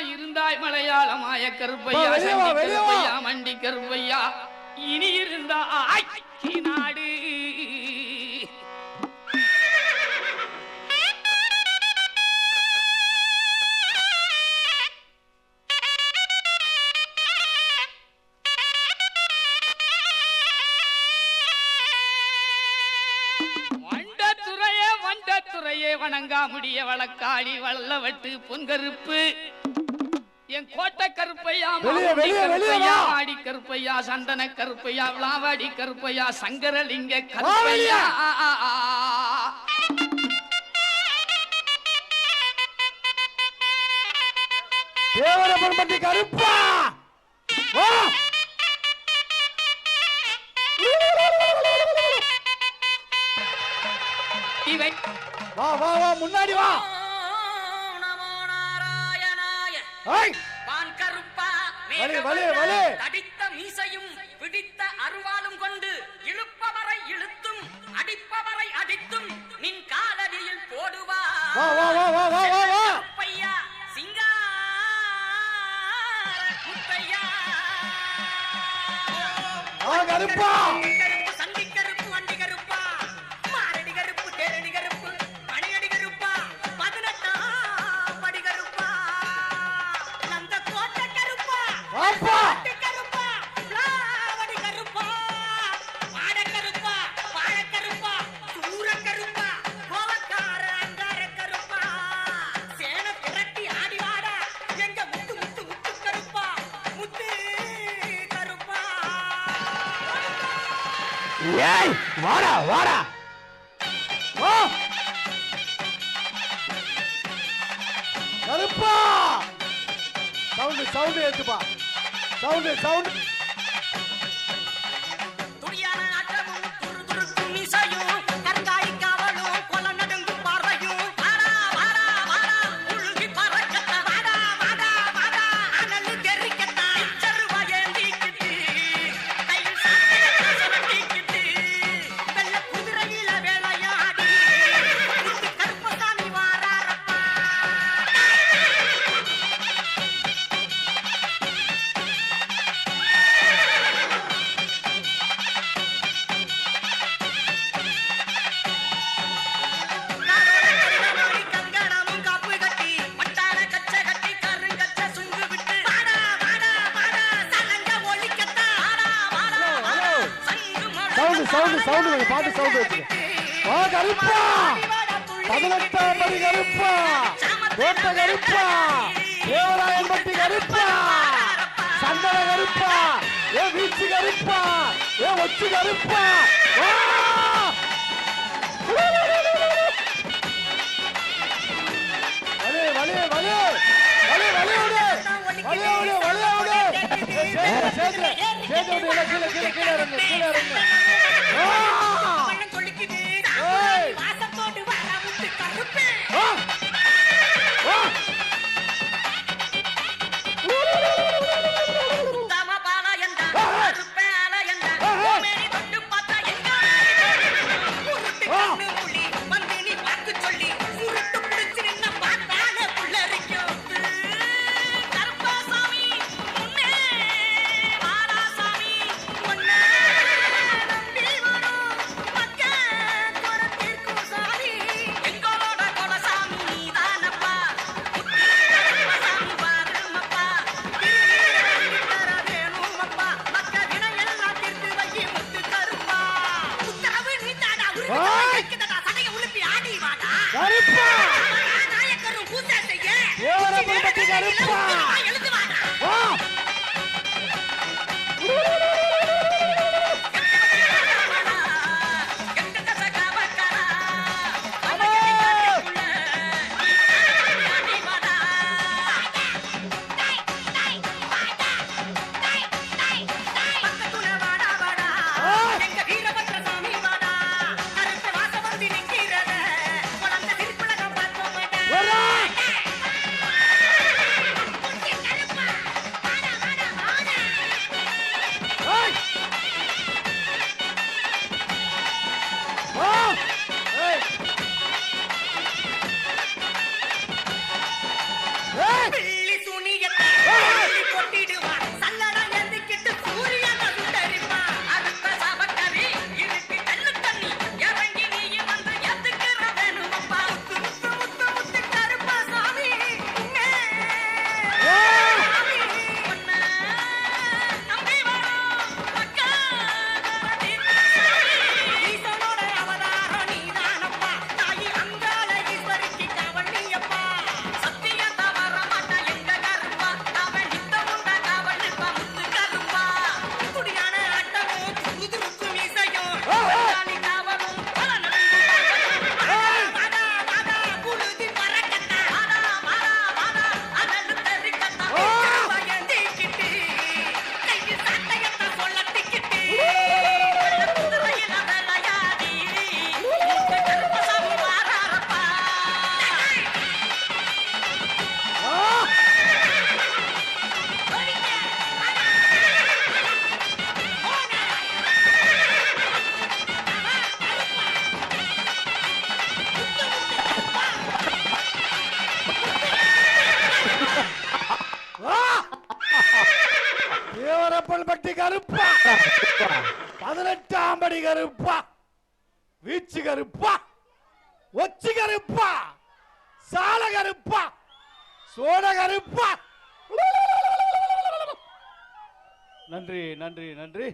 இருந்தாய் மலையாளம் ஆய கருப்பையா சண்டி கருப்பையா மண்டி கருப்பையா இனி இருந்தா ஆட்சி நாடு. வண்டத்துறையே வணங்கா முடிய வழக்காளி வல்லவட்டு பொன்கருப்பு என் கோட்டை கருப்பையா ஆடி கருப்பையா சந்தன கருப்பையா விளாவாடி கருப்பையா சங்கரலிங்க கருப்பையா தேவரப்பட்டி கருப்பா வா வா வா முன்னாடி வா. நமோ நாராயணாய. வான் கருப்பா தடித்த மீசையும் பிடித்த அருவாலும் கொண்டு இழுப்பவரை இழுத்தும் அடிப்பவரை அடித்தும் நின் காலடியில் போடுவா. வா வா வா வா வா வா வா. கருப்பையா சிங்கார முத்தையா. வா கருப்பா. ஏய் வாடா வாடா வா கருப்பா. சவுண்ட் ஏத்துப்பா. சவுண்ட் துடியான ஆட்டமும் துருதுருக்கும் மீசையும் கருங்காய் காவலும் கொல நடுங்கும் பார்வையும் வாடா வாடா வாடா உழுகி பறக்கட்ட வாடா வாடா வாடா அனலு தெரிக்கட்ட இச்சருவா ஏந்திக்கிட்டு கையில் சாத்திக்கிட்டு வெள்ள குதிரையில வேலையாடி கருப்பசாமி வாராரப்பா. சவுண்ட் பாட்டு சவுண்ட் வச்சுக்க. வா கருப்பா 18ஆம் படி கருப்பா கோட்டை கருப்பா தேவராயன்பட்டி கருப்பா சந்தன கருப்பா ஏ வீச்சு கருப்பா ஏ ஒச்சு கருப்பா. வலே வலே வலே வலே வலே வலே வலே வலே வலே சேது சேது கீழே கீழே கீழே கீழே இறங்கு கீழே இறங்கு. கப்பல்பட்டி கருப்பா 18ஆம் படி கருப்பா வீச்சு கருப்பா ஒச்சி கருப்பா சால கருப்பா சோட கருப்பா நன்றி நன்றி நன்றி